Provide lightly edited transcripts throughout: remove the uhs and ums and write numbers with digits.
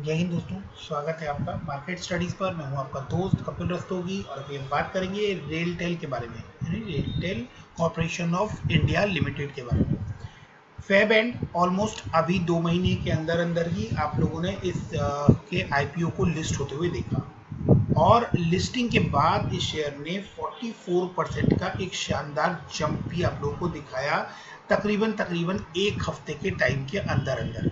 जय हिंद दोस्तों, स्वागत है आपका मार्केट स्टडीज पर। मैं हूं आपका दोस्त कपिल रस्तोगी और अभी हम बात करेंगे रेलटेल के बारे में, यानी RailTel corporation of India limited के बारे में। फेब एंड ऑलमोस्ट अभी 2 महीने के अंदर अंदर ही आप लोगों ने इस के आईपीओ को लिस्ट होते हुए देखा और लिस्टिंग के बाद इस शेयर ने 44% का एक शानदार जंप भी आप लोगों को दिखाया, तकरीबन तकरीबन एक हफ्ते के टाइम के अंदर अंदर।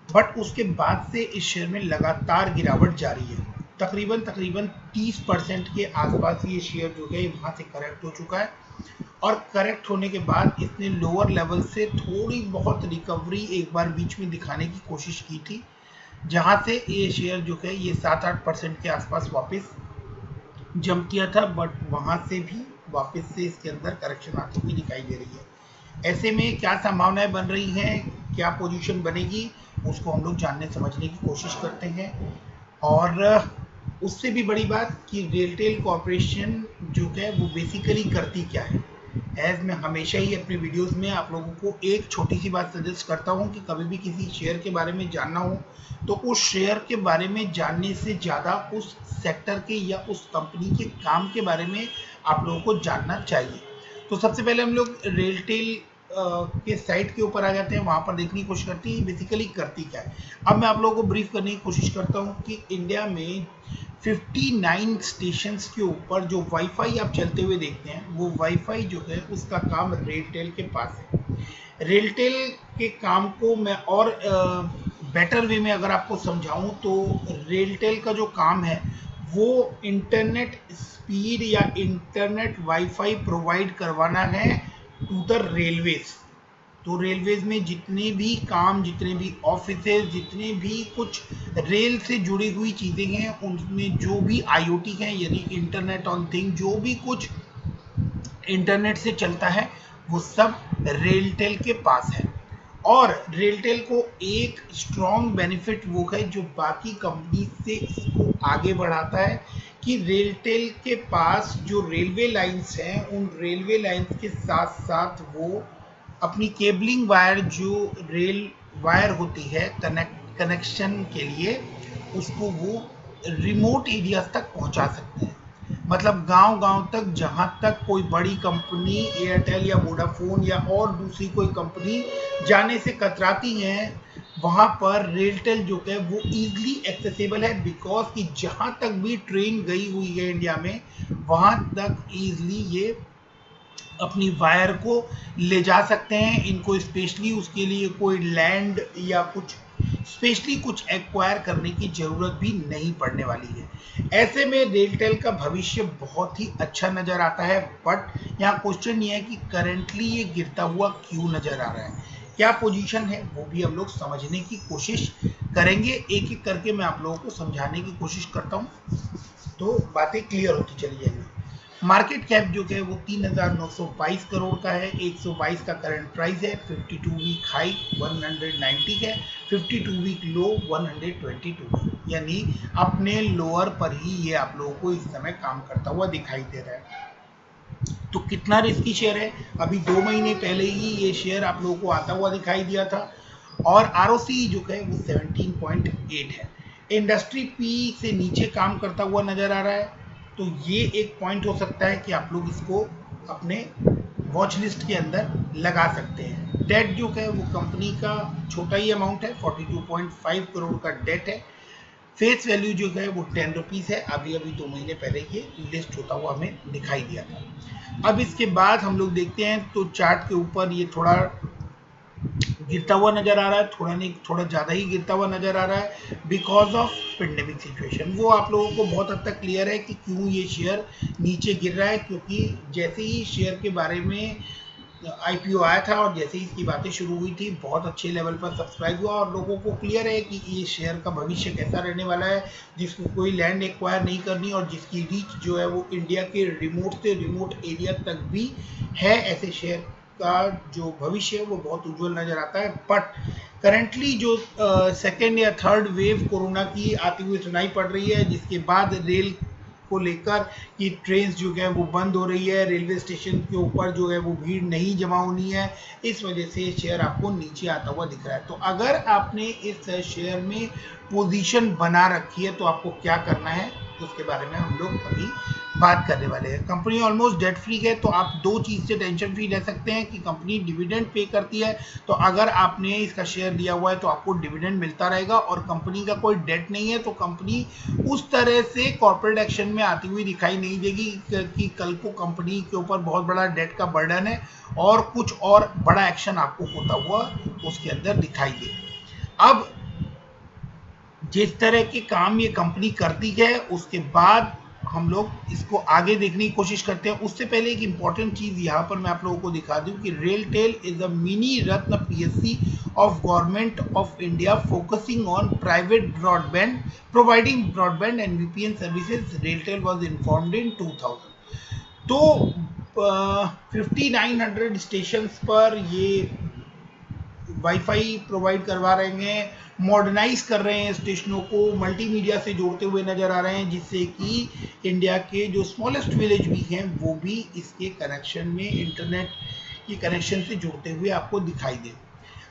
बट उसके बाद से इस शेयर में लगातार गिरावट जारी है। तकरीबन तकरीबन 30% के आसपास ये शेयर जो है वहाँ से करेक्ट हो चुका है और करेक्ट होने के बाद इसने लोअर लेवल से थोड़ी बहुत रिकवरी एक बार बीच में दिखाने की कोशिश की थी, जहाँ से ये शेयर जो है ये 7-8% के आसपास वापस जंप किया था। बट वहाँ से भी वापस से इसके अंदर करेक्शन आती हुई दिखाई दे रही है। ऐसे में क्या संभावनाएं बन रही हैं, क्या पोजीशन बनेगी, उसको हम लोग जानने समझने की कोशिश करते हैं। और उससे भी बड़ी बात कि रेलटेल कॉरपोरेशन जो है वो बेसिकली करती क्या है। एज मैं हमेशा ही अपने वीडियोस में आप लोगों को एक छोटी सी बात सजेस्ट करता हूं कि कभी भी किसी शेयर के बारे में जानना हो तो उस शेयर के बारे में जानने से ज़्यादा उस सेक्टर के या उस कंपनी के काम के बारे में आप लोगों को जानना चाहिए। तो सबसे पहले हम लोग रेलटेल के साइट के ऊपर आ जाते हैं, वहाँ पर देखने की कोशिश करते हैं बेसिकली करती क्या है। अब मैं आप लोगों को ब्रीफ करने की कोशिश करता हूँ कि इंडिया में 59 स्टेशंस के ऊपर जो वाईफाई आप चलते हुए देखते हैं, वो वाईफाई जो है उसका काम रेलटेल के पास है। रेलटेल के काम को मैं और बेटर वे में अगर आपको समझाऊं तो रेलटेल का जो काम है वो इंटरनेट स्पीड या इंटरनेट वाईफाई प्रोवाइड करवाना है टू द रेलवेज। तो रेलवेज में जितने भी काम, जितने भी ऑफिसेज, जितने भी कुछ रेल से जुड़ी हुई चीज़ें हैं, उनमें जो भी आईओटी है यानी इंटरनेट ऑन थिंग, जो भी कुछ इंटरनेट से चलता है वो सब रेलटेल के पास है। और रेलटेल को एक स्ट्रॉन्ग बेनिफिट वो है जो बाकी कंपनी से इसको आगे बढ़ाता है कि रेलटेल के पास जो रेलवे लाइंस हैं, उन रेलवे लाइंस के साथ साथ वो अपनी केबलिंग वायर, जो रेल वायर होती है कनेक्शन के लिए, उसको वो रिमोट एरियाज तक पहुंचा सकते हैं। मतलब गांव-गांव तक, जहां तक कोई बड़ी कंपनी एयरटेल या वोडाफोन या और दूसरी कोई कंपनी जाने से कतराती हैं, वहां पर रेलटेल जो है वो इजीली एक्सेसिबल है। बिकॉज कि जहां तक भी ट्रेन गई हुई है इंडिया में, वहां तक इजीली ये अपनी वायर को ले जा सकते हैं। इनको स्पेशली उसके लिए कोई लैंड या कुछ स्पेशली कुछ एक्वायर करने की ज़रूरत भी नहीं पड़ने वाली है। ऐसे में रेलटेल का भविष्य बहुत ही अच्छा नज़र आता है। बट यहाँ क्वेश्चन ये है कि करेंटली ये गिरता हुआ क्यों नज़र आ रहा है, क्या पोजीशन है, वो भी हम लोग समझने की कोशिश करेंगे। एक एक करके मैं आप लोगों को समझाने की कोशिश करता हूँ तो बातें क्लियर होती चली जाएंगी। मार्केट कैप जो है वो 3,922 करोड़ का है। 122 का करंट प्राइस है। 52 वीक हाई 190 है, 52 वीक लो 122 है, यानी अपने लोअर पर ही ये आप लोगों को इस समय काम करता हुआ दिखाई दे रहा है। तो कितना रिस्की शेयर है, अभी 2 महीने पहले ही ये शेयर आप लोगों को आता हुआ दिखाई दिया था और आरओसी जो है वो 17.8 है। इंडस्ट्री पी से नीचे काम करता हुआ नजर आ रहा है। तो ये एक पॉइंट हो सकता है कि आप लोग इसको अपने वॉच लिस्ट के अंदर लगा सकते हैं। डेट जो है वो कंपनी का छोटा ही अमाउंट है, 42.5 करोड़ का डेट है। फेस वैल्यू जो है वो 10 रुपीज़ है। अभी अभी 2 महीने पहले ये लिस्ट होता हुआ हमें दिखाई दिया था। अब इसके बाद हम लोग देखते हैं तो चार्ट के ऊपर ये थोड़ा गिरता हुआ नजर आ रहा है, थोड़ा नहीं थोड़ा ज़्यादा ही गिरता हुआ नजर आ रहा है बिकॉज ऑफ पेंडेमिक सिचुएशन। वो आप लोगों को बहुत हद तक क्लियर है कि क्यों ये शेयर नीचे गिर रहा है, क्योंकि जैसे ही शेयर के बारे में आईपीओ आया था और जैसे ही इसकी बातें शुरू हुई थी, बहुत अच्छे लेवल पर सब्सक्राइब हुआ और लोगों को क्लियर है कि ये शेयर का भविष्य कैसा रहने वाला है, जिसको कोई लैंड एक्वायर नहीं करनी और जिसकी रीच जो है वो इंडिया के रिमोट से रिमोट एरिया तक भी है। ऐसे शेयर का जो भविष्य है वो बहुत उज्जवल नजर आता है। बट करेंटली जो सेकेंड या थर्ड वेव कोरोना की आती हुई सुनाई पड़ रही है, जिसके बाद रेल को लेकर कि ट्रेन जो है वो बंद हो रही है, रेलवे स्टेशन के ऊपर जो है वो भीड़ नहीं जमा होनी है, इस वजह से शेयर आपको नीचे आता हुआ दिख रहा है। तो अगर आपने इस शेयर में पोजीशन बना रखी है तो आपको क्या करना है उसके बारे में हम लोग अभी बात करने वाले हैं। कंपनी ऑलमोस्ट डेट फ्री है, तो आप दो चीज़ से टेंशन फ्री रह सकते हैं कि कंपनी डिविडेंड पे करती है, तो अगर आपने इसका शेयर लिया हुआ है तो आपको डिविडेंड मिलता रहेगा, और कंपनी का कोई डेट नहीं है, तो कंपनी उस तरह से कॉर्पोरेट एक्शन में आती हुई दिखाई नहीं देगी कि कल को कंपनी के ऊपर बहुत बड़ा डेट का बर्डन है और कुछ और बड़ा एक्शन आपको होता हुआ उसके अंदर दिखाई दे। अब जिस तरह के काम ये कंपनी करती है उसके बाद हम लोग इसको आगे देखने की कोशिश करते हैं। उससे पहले एक इंपॉर्टेंट चीज यहाँ पर मैं आप लोगों को दिखा दूं कि RailTel is a mini ratna PSC of government of India focusing on private broadband providing broadband and VPN services. RailTel was informed in 2000। तो 5900 स्टेशन पर ये वाईफाई प्रोवाइड करवा रहे हैं, मॉडर्नाइज कर रहे हैं स्टेशनों को, मल्टीमीडिया से जोड़ते हुए नजर आ रहे हैं, जिससे कि इंडिया के जो स्मॉलेस्ट विलेज भी हैं वो भी इसके कनेक्शन में इंटरनेट की कनेक्शन से जुड़ते हुए आपको दिखाई दे।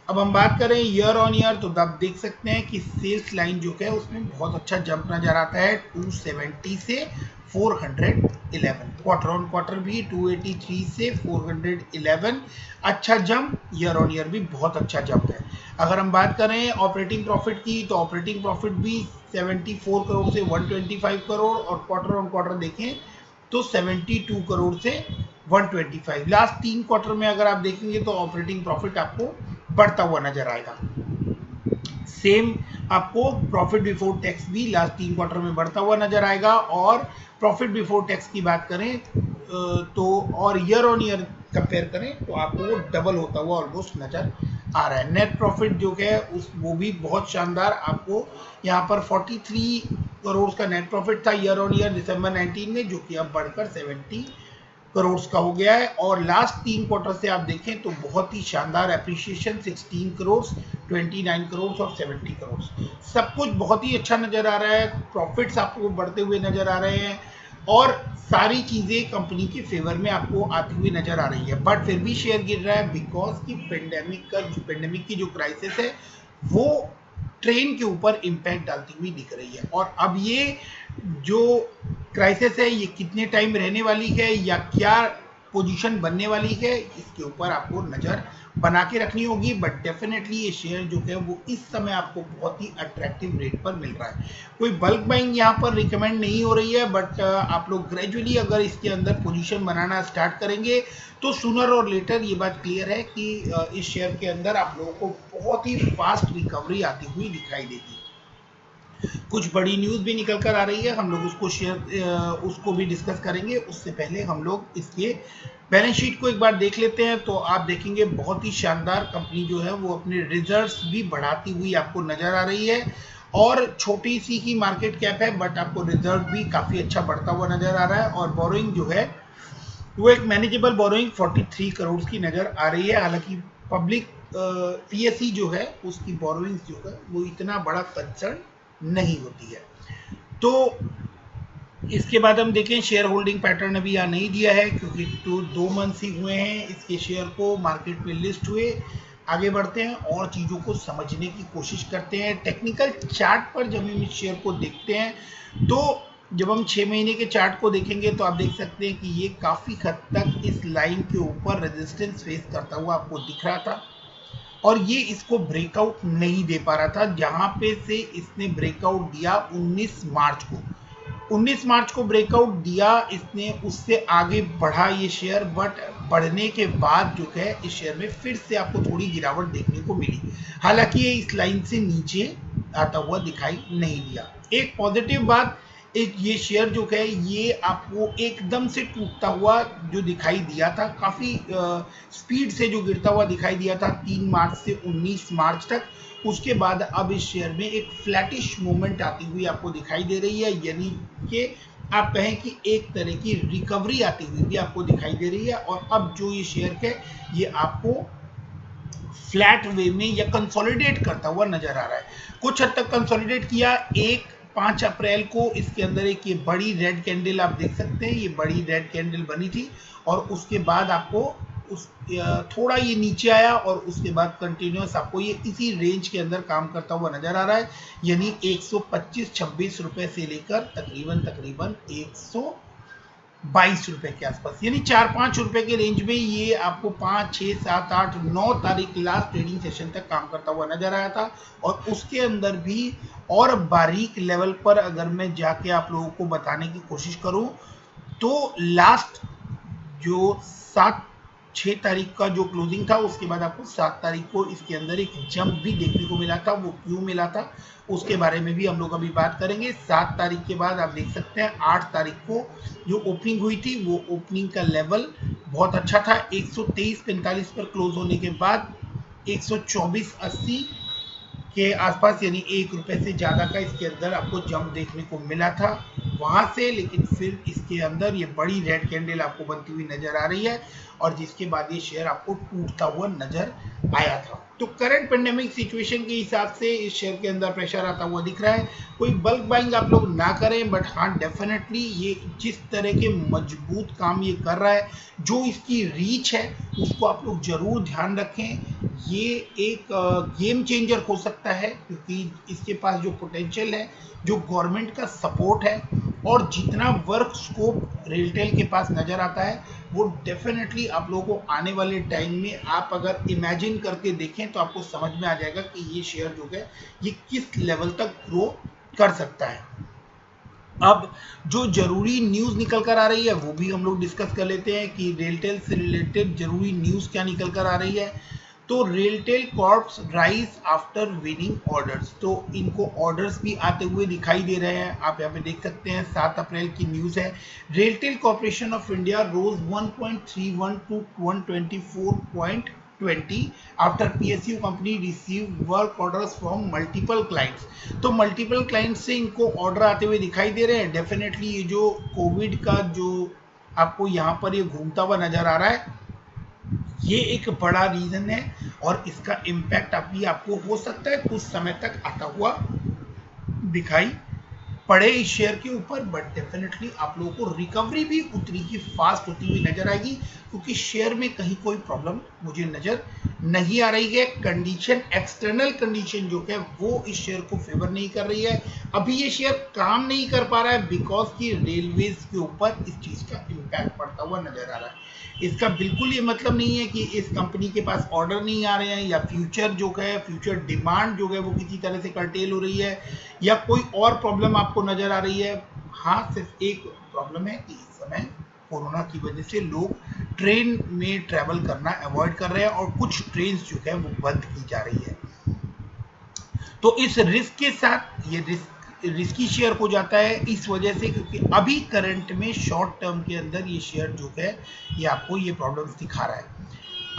अब हम बात करें ईयर ऑन ईयर, तो आप देख सकते हैं कि सेल्स लाइन जो है उसमें बहुत अच्छा जंप नजर आता है 270 से 411। क्वार्टर ऑन क्वार्टर भी 283 से 411 अच्छा जंप, ईयर ऑन ईयर भी बहुत अच्छा जंप है। अगर हम बात करें ऑपरेटिंग प्रॉफिट की, तो ऑपरेटिंग प्रॉफिट भी 74 करोड़ से 125 करोड़, और क्वार्टर ऑन क्वार्टर देखें तो 72 करोड़ से 125। लास्ट 3 क्वार्टर में अगर आप देखेंगे तो ऑपरेटिंग प्रॉफिट आपको बढ़ता हुआ नजर आएगा। सेम आपको प्रॉफिट बिफोर टैक्स भी लास्ट 3 क्वार्टर में बढ़ता हुआ नजर आएगा, और प्रॉफिट बिफोर टैक्स की बात करें तो और ईयर ऑन ईयर कंपेयर करें तो आपको डबल होता हुआ ऑलमोस्ट नजर आ रहा है। नेट प्रॉफिट जो है वो भी बहुत शानदार, आपको यहाँ पर 43 करोड़ का नेट प्रॉफिट था ईयर ऑन ईयर दिसंबर 19 में, जो कि अब बढ़कर 70 करोड़ का हो गया है। और लास्ट 3 क्वार्टर से आप देखें तो बहुत ही शानदार एप्रिसिएशन 16 करोड़, 29 करोड़ और 70 करोड़, सब कुछ बहुत ही अच्छा नजर आ रहा है। प्रॉफिट्स आपको बढ़ते हुए नजर आ रहे हैं और सारी चीजें कंपनी के फेवर में आपको आती हुई नजर आ रही है, बट फिर भी शेयर गिर रहा है बिकॉज की पेंडेमिक की जो क्राइसिस है वो ट्रेन के ऊपर इम्पैक्ट डालती हुई दिख रही है। और अब ये जो क्राइसिस है ये कितने टाइम रहने वाली है या क्या पोजीशन बनने वाली है, इसके ऊपर आपको नजर बना के रखनी होगी। बट डेफिनेटली ये शेयर जो है वो इस समय आपको बहुत ही अट्रैक्टिव रेट पर मिल रहा है। कोई बल्क बाइंग यहाँ पर रिकमेंड नहीं हो रही है, बट आप लोग ग्रेजुअली अगर इसके अंदर पोजीशन बनाना स्टार्ट करेंगे तो सूनर और लेटर ये बात क्लियर है कि इस शेयर के अंदर आप लोगों को बहुत ही फास्ट रिकवरी आती हुई दिखाई देगी। कुछ बड़ी न्यूज़ भी निकल कर आ रही है, हम लोग उसको भी डिस्कस करेंगे। उससे पहले हम लोग इसके बैलेंस शीट को एक बार देख लेते हैं, तो आप देखेंगे बहुत ही शानदार कंपनी जो है वो अपने रिजल्ट्स भी बढ़ाती हुई आपको नजर आ रही है, और छोटी सी ही मार्केट कैप है बट आपको रिजल्ट भी काफ़ी अच्छा बढ़ता हुआ नजर आ रहा है। और बोरोइंग जो है वो एक मैनेजेबल बोरोइंग 43 करोड़ की नजर आ रही है। हालांकि पब्लिक पीएससी जो है उसकी बोरोइंग जो है वो इतना बड़ा कंसर्न नहीं होती है। तो इसके बाद हम देखें शेयर होल्डिंग पैटर्न अभी यहाँ नहीं दिया है क्योंकि 2 मंथ्स ही हुए हैं इसके शेयर को मार्केट में लिस्ट हुए। आगे बढ़ते हैं और चीज़ों को समझने की कोशिश करते हैं। टेक्निकल चार्ट पर जब हम इस शेयर को देखते हैं तो जब हम 6 महीने के चार्ट को देखेंगे तो आप देख सकते हैं कि ये काफ़ी हद तक इस लाइन के ऊपर रेजिस्टेंस फेस करता हुआ आपको दिख रहा था, और ये इसको ब्रेकआउट नहीं दे पा रहा था। जहां पे से इसने ब्रेकआउट दिया 19 मार्च को ब्रेकआउट दिया इसने, उससे आगे बढ़ा ये शेयर, बट बढ़ने के बाद जो है इस शेयर में फिर से आपको थोड़ी गिरावट देखने को मिली। हालांकि ये इस लाइन से नीचे आता हुआ दिखाई नहीं दिया। एक पॉजिटिव बात, ये शेयर जो है ये आपको एकदम से टूटता हुआ जो दिखाई दिया था, काफ़ी स्पीड से जो गिरता हुआ दिखाई दिया था 3 मार्च से 19 मार्च तक, उसके बाद अब इस शेयर में एक फ्लैटिश मूवमेंट आती हुई आपको दिखाई दे रही है। यानी कि आप कहें कि एक तरह की रिकवरी आती हुई भी आपको दिखाई दे रही है, और अब जो ये शेयर है ये आपको फ्लैट वे में या कंसोलिडेट करता हुआ नजर आ रहा है। कुछ हद तक कंसोलिडेट किया, एक 5 अप्रैल को इसके अंदर एक ये बड़ी रेड कैंडल आप देख सकते हैं, ये बड़ी रेड कैंडल बनी थी और उसके बाद आपको उस थोड़ा ये नीचे आया और उसके बाद कंटिन्यूस आपको ये इसी रेंज के अंदर काम करता हुआ नजर आ रहा है, यानी 125-26 रुपए से लेकर तकरीबन 122 रुपए के आसपास, यानी 4-5 रुपए के रेंज में ये आपको 5, 6, 7, 8, 9 तारीख लास्ट ट्रेडिंग सेशन तक काम करता हुआ नजर आया था। और उसके अंदर भी और बारीक लेवल पर अगर मैं जाके आप लोगों को बताने की कोशिश करूं तो लास्ट जो 6 तारीख का जो क्लोजिंग था उसके बाद आपको 7 तारीख को इसके अंदर एक जंप भी देखने को मिला था। वो क्यों मिला था उसके बारे में भी हम लोग अभी बात करेंगे। 7 तारीख के बाद आप देख सकते हैं 8 तारीख को जो ओपनिंग हुई थी वो ओपनिंग का लेवल बहुत अच्छा था, 123.45 पर क्लोज होने के बाद 124.80 के आसपास, यानी 1 रुपए से ज़्यादा का इसके अंदर आपको जंप देखने को मिला था वहां से। लेकिन फिर इसके अंदर ये बड़ी रेड कैंडल आपको बनती हुई नजर आ रही है और जिसके बाद ये शेयर आपको टूटता हुआ नजर आया था। तो करंट पेंडेमिक सिचुएशन के हिसाब से इस शेयर के अंदर प्रेशर आता हुआ दिख रहा है। कोई बल्क बाइंग आप लोग ना करें, बट हाँ डेफिनेटली ये जिस तरह के मजबूत काम ये कर रहा है, जो इसकी रीच है उसको आप लोग जरूर ध्यान रखें। ये एक गेम चेंजर हो सकता है क्योंकि इसके पास जो पोटेंशियल है, जो गवर्नमेंट का सपोर्ट है और जितना वर्क स्कोप रेलटेल के पास नजर आता है वो डेफिनेटली आप लोगों को आने वाले टाइम में आप अगर इमेजिन करके देखें तो आपको समझ में आ जाएगा कि ये शेयर जो है ये किस लेवल तक ग्रो कर सकता है। अब जो जरूरी न्यूज निकल कर आ रही है वो भी हम लोग डिस्कस कर लेते हैं कि रेलटेल से रिलेटेड जरूरी न्यूज क्या निकल कर आ रही है। तो RailTel corps rise after winning orders, तो इनको ऑर्डर्स भी आते हुए दिखाई दे रहे हैं। आप यहाँ पे देख सकते हैं 7 अप्रैल की न्यूज है। RailTel corporation of India rose 1.31 to 124.20 after PSU company receive work orders from multiple clients. तो मल्टीपल क्लाइंट्स से इनको ऑर्डर आते हुए दिखाई दे रहे हैं। डेफिनेटली ये जो कोविड का जो आपको यहाँ पर ये घूमता हुआ नजर आ रहा है ये एक बड़ा रीजन है और इसका इम्पैक्ट अभी आपको हो सकता है कुछ समय तक आता हुआ दिखाई पड़े इस शेयर के ऊपर, बट डेफिनेटली आप लोगों को रिकवरी भी उतनी ही फास्ट होती हुई नजर आएगी क्योंकि शेयर में कहीं कोई प्रॉब्लम मुझे नजर नहीं आ रही है। कंडीशन, एक्सटर्नल कंडीशन जो है वो इस शेयर को फेवर नहीं कर रही है। अभी ये शेयर काम नहीं कर पा रहा है बिकॉज की रेलवेज के ऊपर इस चीज का इम्पैक्ट पड़ता हुआ नजर आ रहा है। इसका बिल्कुल ये मतलब नहीं है कि इस कंपनी के पास ऑर्डर नहीं आ रहे हैं या फ्यूचर जो है फ्यूचर डिमांड जो है वो किसी तरह से कर्टेल हो रही है या कोई और प्रॉब्लम आपको नजर आ रही है। हाँ, सिर्फ एक प्रॉब्लम है कि इस समय कोरोना की वजह से लोग ट्रेन में ट्रैवल करना अवॉइड कर रहे हैं और कुछ ट्रेन जो है वो बंद की जा रही है। तो इस रिस्क के साथ ये रिस्की शेयर हो जाता है इस वजह से क्योंकि अभी करंट में शॉर्ट टर्म के अंदर ये शेयर जो है ये आपको ये प्रॉब्लम्स दिखा रहा है।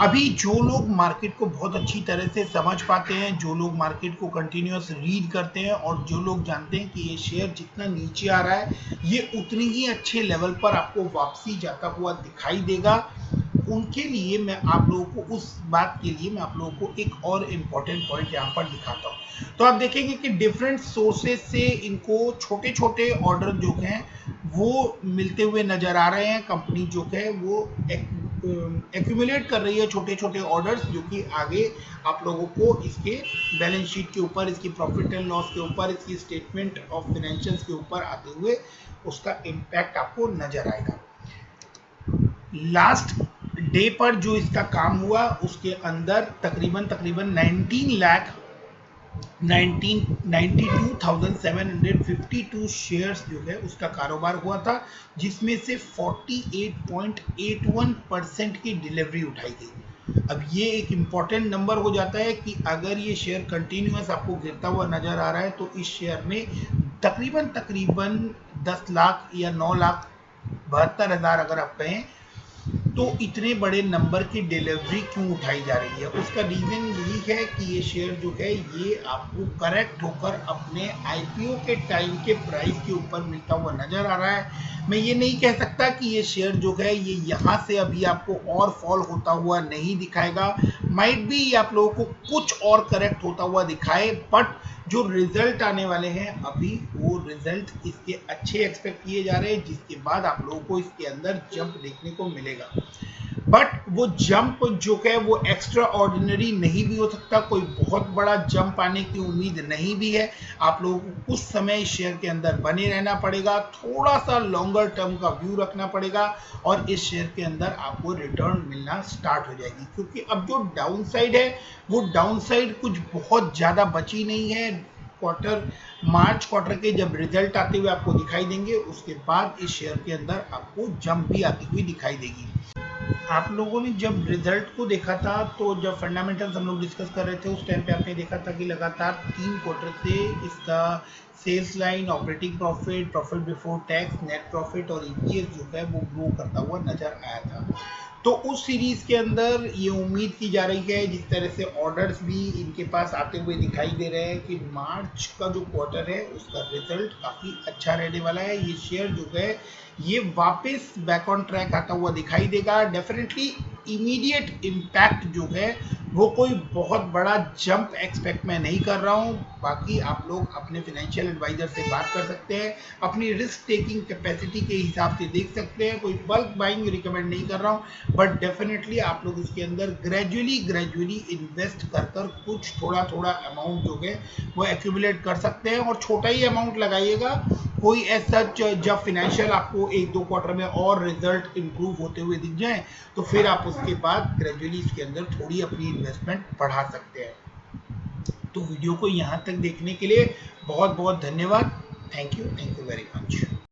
अभी जो लोग मार्केट को बहुत अच्छी तरह से समझ पाते हैं, जो लोग मार्केट को कंटिन्यूअस रीड करते हैं और जो लोग जानते हैं कि ये शेयर जितना नीचे आ रहा है ये उतनी ही अच्छे लेवल पर आपको वापसी जाता हुआ दिखाई देगा, उनके लिए मैं आप लोगों को उस बात के लिए मैं आप लोगों को एक और इम्पॉर्टेंट पॉइंट यहाँ पर दिखाता हूँ। तो आप देखेंगे कि डिफरेंट सोर्सेज से इनको छोटे छोटे ऑर्डर जो हैं वो मिलते हुए नजर आ रहे हैं। कंपनी जो है वो एक्यूमुलेट कर रही है छोटे छोटे ऑर्डर्स जो कि आगे आप लोगों को इसके बैलेंस शीट के ऊपर, इसकी प्रॉफिट एंड लॉस के ऊपर, इसकी स्टेटमेंट ऑफ फाइनेंशियल्स के ऊपर आते हुए उसका इम्पैक्ट आपको नजर आएगा। लास्ट डे पर जो इसका काम हुआ उसके अंदर तकरीबन 92,752 शेयर्स जो है उसका कारोबार हुआ था, जिसमें से 48.81% की डिलीवरी उठाई गई। अब ये एक इम्पॉर्टेंट नंबर हो जाता है कि अगर ये शेयर कंटिन्यूअस आपको गिरता हुआ नजर आ रहा है तो इस शेयर में तकरीबन 10 लाख या 9,72,000 अगर आप कहें तो इतने बड़े नंबर की डिलीवरी क्यों उठाई जा रही है। उसका रीजन यही है कि ये शेयर जो है ये आपको करेक्ट होकर अपने IPO के टाइम के प्राइस के ऊपर मिलता हुआ नजर आ रहा है। मैं ये नहीं कह सकता कि ये शेयर जो है ये यहाँ से अभी आपको और फॉल होता हुआ नहीं दिखाएगा, माइट भी आप लोगों को कुछ और करेक्ट होता हुआ दिखाए, बट जो रिजल्ट आने वाले हैं अभी वो रिजल्ट इसके अच्छे एक्सपेक्ट किए जा रहे हैं, जिसके बाद आप लोगों को इसके अंदर जंप देखने को मिलेगा। बट वो जंप जो है वो एक्स्ट्रा ऑर्डिनरी नहीं भी हो सकता, कोई बहुत बड़ा जंप आने की उम्मीद नहीं भी है। आप लोगों को कुछ समय शेयर के अंदर बने रहना पड़ेगा, थोड़ा सा लॉन्गर टर्म का व्यू रखना पड़ेगा और इस शेयर के अंदर आपको रिटर्न मिलना स्टार्ट हो जाएगी, क्योंकि अब जो डाउन साइड है वो डाउन साइड कुछ बहुत ज़्यादा बची नहीं है। मार्च क्वार्टर के जब रिजल्ट आते हुए आपको दिखाई देंगे, उसके बाद इस शेयर के अंदर आपको जंप भी आती हुई दिखाई देगी। आप लोगों ने जब रिजल्ट को देखा था, तो जब फंडामेंटल्स हम लोग डिस्कस कर रहे थे उस टाइम पे आपने देखा था कि लगातार 3 क्वार्टर से इसका sales line, operating profit, profit before tax, net profit और ईपीएस जो है वो ग्रो करता हुआ नजर आया था। तो उस सीरीज के अंदर ये उम्मीद की जा रही है, जिस तरह से ऑर्डर्स भी इनके पास आते हुए दिखाई दे रहे हैं, कि मार्च का जो क्वार्टर है उसका रिजल्ट काफ़ी अच्छा रहने वाला है। ये शेयर जो है ये वापस बैक ऑन ट्रैक आता हुआ दिखाई देगा। डेफिनेटली इमीडिएट इम्पैक्ट जो है वो कोई बहुत बड़ा जंप एक्सपेक्ट मैं नहीं कर रहा हूँ। बाकी आप लोग अपने फाइनेंशियल एडवाइजर से बात कर सकते हैं, अपनी रिस्क टेकिंग कैपेसिटी के हिसाब से देख सकते हैं। कोई बल्क बाइंग रिकमेंड नहीं कर रहा हूँ, बट डेफिनेटली आप लोग इसके अंदर ग्रेजुअली इन्वेस्ट कर कुछ थोड़ा अमाउंट जो है वो एक्यूमुलेट कर सकते हैं, और छोटा ही अमाउंट लगाइएगा। कोई ऐसा जब फाइनेंशियल आपको 1-2 क्वार्टर में और रिजल्ट इंप्रूव होते हुए दिख जाए, तो फिर आप उसके बाद ग्रेजुअली इसके अंदर थोड़ी अपनी इन्वेस्टमेंट बढ़ा सकते हैं। तो वीडियो को यहाँ तक देखने के लिए बहुत बहुत धन्यवाद। Thank you very much.